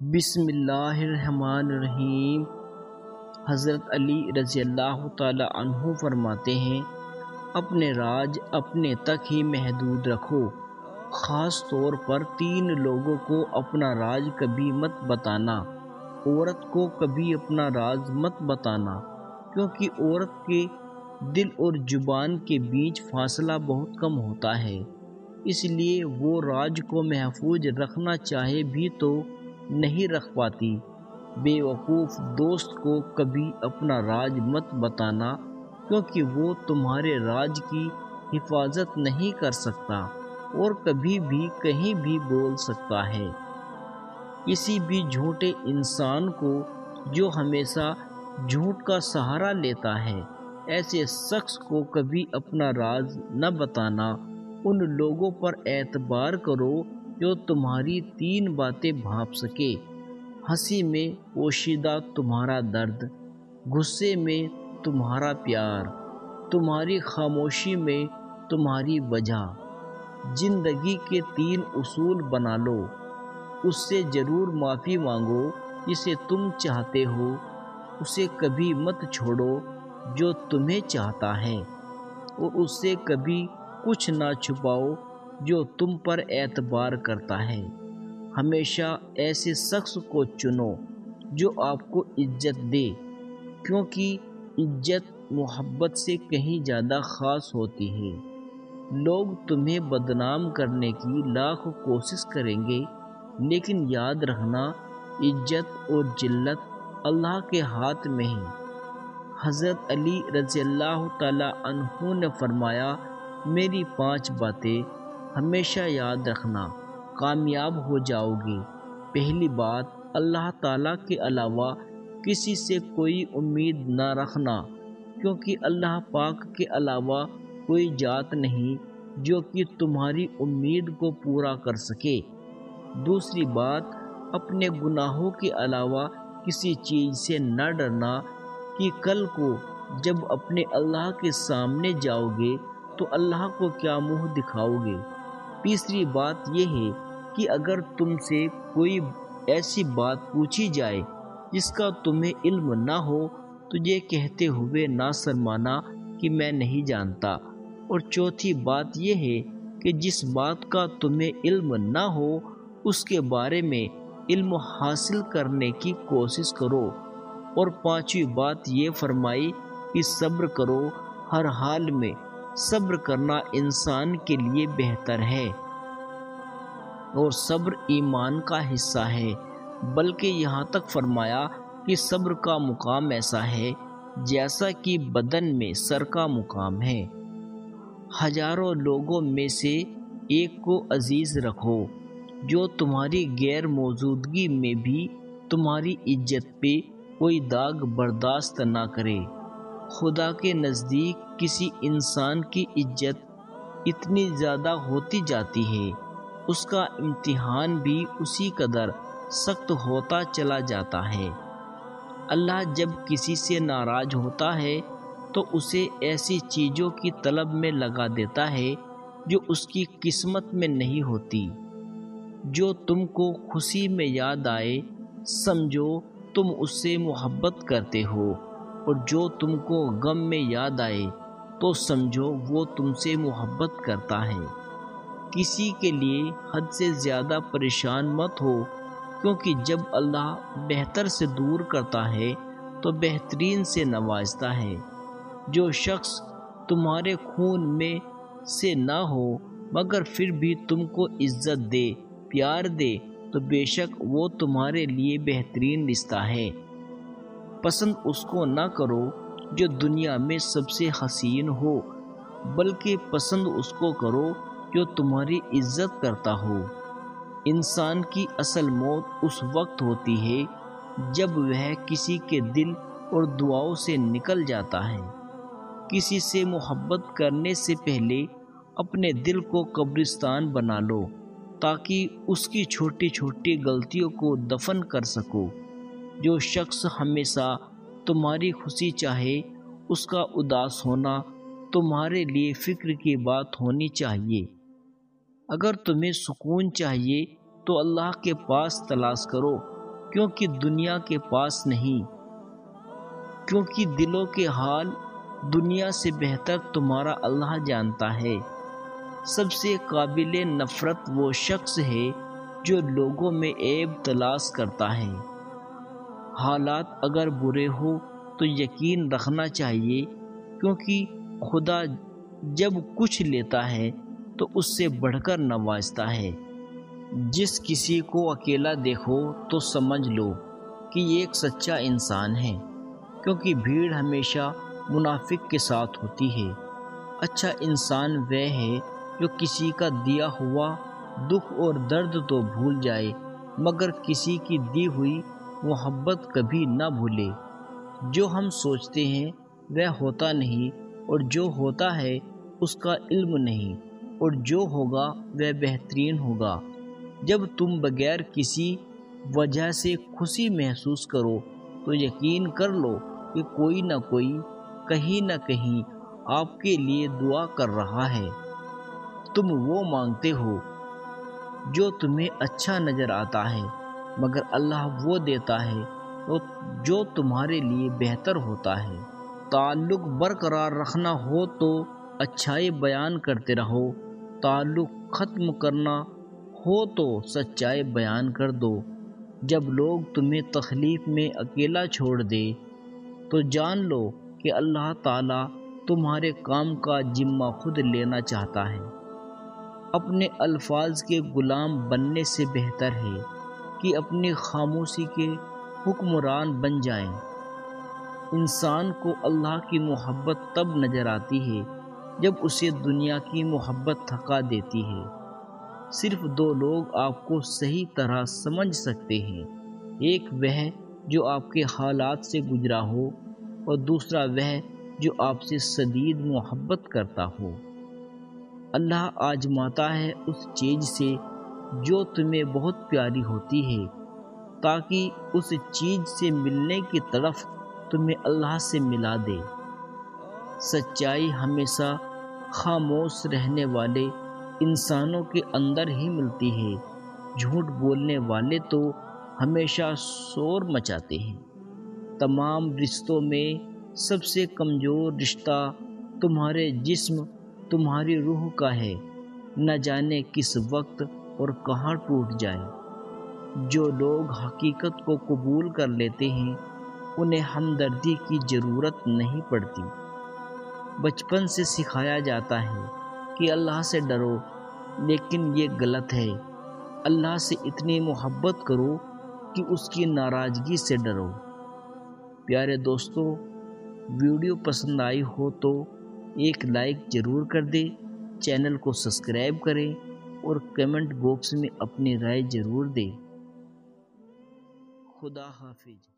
بسم اللہ الرحمن الرحیم۔ حضرت علی رضی اللہ تعالی عنہ فرماتے ہیں، اپنے راج اپنے تک ہی محدود رکھو، خاص طور پر 3 لوگوں کو اپنا راج کبھی مت بتانا۔ عورت کو کبھی اپنا راز مت بتانا، کیونکہ عورت کے دل اور زبان کے بیچ فاصلہ بہت کم ہوتا ہے، اس لیے وہ راج کو محفوظ رکھنا چاہے بھی تو نہیں رکھ پاتی۔ بے وقوف دوست کو کبھی اپنا راج مت بتانا، کیونکہ وہ تمہارے راج کی حفاظت نہیں کر سکتا اور کبھی بھی کہیں بھی بول سکتا ہے۔ کسی بھی جھوٹے انسان کو جو ہمیشہ جھوٹ کا سہارا لیتا ہے، ایسے شخص کو کبھی اپنا راز نہ بتانا۔ ان لوگوں پر اعتبار کرو جو تمہاری 3 باتیں بھانپ سکے: ہنسی میں پوشیدہ تمہارا درد، غصے میں تمہارا پیار، تمہاری خاموشی میں تمہاری وجہ۔ زندگی کے 3 اصول بنا لو۔ اس سے ضرور معافی مانگو جسے تم چاہتے ہو، اسے کبھی مت چھوڑو جو تمہیں چاہتا ہے، اور اس سے کبھی کچھ نہ چھپاؤ جو تم پر اعتبار کرتا ہے۔ ہمیشہ ایسے شخص کو چنو جو آپ کو عزت دے، کیونکہ عزت محبت سے کہیں زیادہ خاص ہوتی ہے۔ لوگ تمہیں بدنام کرنے کی لاکھ کوشش کریں گے، لیکن یاد رکھنا، عزت اور ذلت اللہ کے ہاتھ میں ہے۔ حضرت علی رضی اللہ تعالی عنہ نے فرمایا، میری 5 باتیں ہمیشہ یاد رکھنا، کامیاب ہو جاؤ گے۔ پہلی بات، اللہ تعالیٰ کے علاوہ کسی سے کوئی امید نہ رکھنا، کیونکہ اللہ پاک کے علاوہ کوئی ذات نہیں جو کہ تمہاری امید کو پورا کر سکے۔ دوسری بات، اپنے گناہوں کے علاوہ کسی چیز سے نہ ڈرنا کہ کل کو جب اپنے اللہ کے سامنے جاؤ گے تو اللہ کو کیا منہ دکھاؤ گے۔ تیسری بات یہ ہے کہ اگر تم سے کوئی ایسی بات پوچھی جائے جس کا تمہیں علم نہ ہو تو یہ کہتے ہوئے نہ شرمانا کہ میں نہیں جانتا۔ اور چوتھی بات یہ ہے کہ جس بات کا تمہیں علم نہ ہو اس کے بارے میں علم حاصل کرنے کی کوشش کرو۔ اور 5ویں بات یہ فرمائی کہ صبر کرو، ہر حال میں صبر کرنا انسان کے لیے بہتر ہے، اور صبر ایمان کا حصہ ہے۔ بلکہ یہاں تک فرمایا کہ صبر کا مقام ایسا ہے جیسا کہ بدن میں سر کا مقام ہے۔ ہزاروں لوگوں میں سے ایک کو عزیز رکھو جو تمہاری غیر موجودگی میں بھی تمہاری عزت پہ کوئی داغ برداشت نہ کرے۔ خدا کے نزدیک کسی انسان کی عزت اتنی زیادہ ہوتی جاتی ہے، اس کا امتحان بھی اسی قدر سخت ہوتا چلا جاتا ہے۔ اللہ جب کسی سے ناراض ہوتا ہے تو اسے ایسی چیزوں کی طلب میں لگا دیتا ہے جو اس کی قسمت میں نہیں ہوتی۔ جو تم کو خوشی میں یاد آئے سمجھو تم اس سے محبت کرتے ہو، اور جو تم کو غم میں یاد آئے تو سمجھو وہ تم سے محبت کرتا ہے۔ کسی کے لیے حد سے زیادہ پریشان مت ہو، کیونکہ جب اللہ بہتر سے دور کرتا ہے تو بہترین سے نوازتا ہے۔ جو شخص تمہارے خون میں سے نہ ہو مگر پھر بھی تم کو عزت دے، پیار دے، تو بے شک وہ تمہارے لیے بہترین رشتہ ہے۔ پسند اس کو نہ کرو جو دنیا میں سب سے حسین ہو، بلکہ پسند اس کو کرو جو تمہاری عزت کرتا ہو۔ انسان کی اصل موت اس وقت ہوتی ہے جب وہ کسی کے دل اور دعاؤں سے نکل جاتا ہے۔ کسی سے محبت کرنے سے پہلے اپنے دل کو قبرستان بنا لو تاکہ اس کی چھوٹی چھوٹی غلطیوں کو دفن کر سکو۔ جو شخص ہمیشہ تمہاری خوشی چاہے اس کا اداس ہونا تمہارے لیے فکر کی بات ہونی چاہیے۔ اگر تمہیں سکون چاہیے تو اللہ کے پاس تلاش کرو، کیونکہ دنیا کے پاس نہیں، کیونکہ دلوں کے حال دنیا سے بہتر تمہارا اللہ جانتا ہے۔ سب سے قابل نفرت وہ شخص ہے جو لوگوں میں عیب تلاش کرتا ہے۔ حالات اگر برے ہو تو یقین رکھنا چاہیے، کیونکہ خدا جب کچھ لیتا ہے تو اس سے بڑھ کر نوازتا ہے۔ جس کسی کو اکیلا دیکھو تو سمجھ لو کہ یہ ایک سچا انسان ہے، کیونکہ بھیڑ ہمیشہ منافق کے ساتھ ہوتی ہے۔ اچھا انسان وہ ہے جو کسی کا دیا ہوا دکھ اور درد تو بھول جائے، مگر کسی کی دی ہوئی محبت کبھی نہ بھولے۔ جو ہم سوچتے ہیں وہ ہوتا نہیں، اور جو ہوتا ہے اس کا علم نہیں، اور جو ہوگا وہ بہترین ہوگا۔ جب تم بغیر کسی وجہ سے خوشی محسوس کرو تو یقین کر لو کہ کوئی نہ کوئی کہیں نہ کہیں آپ کے لیے دعا کر رہا ہے۔ تم وہ مانگتے ہو جو تمہیں اچھا نظر آتا ہے، مگر اللہ وہ دیتا ہے جو تمہارے لیے بہتر ہوتا ہے۔ تعلق برقرار رکھنا ہو تو اچھائی بیان کرتے رہو، تعلق ختم کرنا ہو تو سچائی بیان کر دو۔ جب لوگ تمہیں تکلیف میں اکیلا چھوڑ دے تو جان لو کہ اللہ تعالیٰ تمہارے کام کا ذمہ خود لینا چاہتا ہے۔ اپنے الفاظ کے غلام بننے سے بہتر ہے کہ اپنی خاموشی کے حکمران بن جائیں۔ انسان کو اللہ کی محبت تب نظر آتی ہے جب اسے دنیا کی محبت تھکا دیتی ہے۔ صرف دو لوگ آپ کو صحیح طرح سمجھ سکتے ہیں، ایک وہ جو آپ کے حالات سے گزرا ہو، اور دوسرا وہ جو آپ سے شدید محبت کرتا ہو۔ اللہ آزماتا ہے اس چیز سے جو تمہیں بہت پیاری ہوتی ہے، تاکہ اس چیز سے ملنے کی طرف تمہیں اللہ سے ملا دے۔ سچائی ہمیشہ خاموش رہنے والے انسانوں کے اندر ہی ملتی ہے، جھوٹ بولنے والے تو ہمیشہ شور مچاتے ہیں۔ تمام رشتوں میں سب سے کمزور رشتہ تمہارے جسم، تمہاری روح کا ہے، نہ جانے کس وقت اور کہاں ٹوٹ جائے۔ جو لوگ حقیقت کو قبول کر لیتے ہیں انہیں ہمدردی کی ضرورت نہیں پڑتی۔ بچپن سے سکھایا جاتا ہے کہ اللہ سے ڈرو، لیکن یہ غلط ہے۔ اللہ سے اتنی محبت کرو کہ اس کی ناراضگی سے ڈرو۔ پیارے دوستو، ویڈیو پسند آئی ہو تو ایک لائک ضرور کر دیں، چینل کو سبسکرائب کریں اور کمنٹ باکس میں اپنی رائے ضرور دیں۔ خدا حافظ۔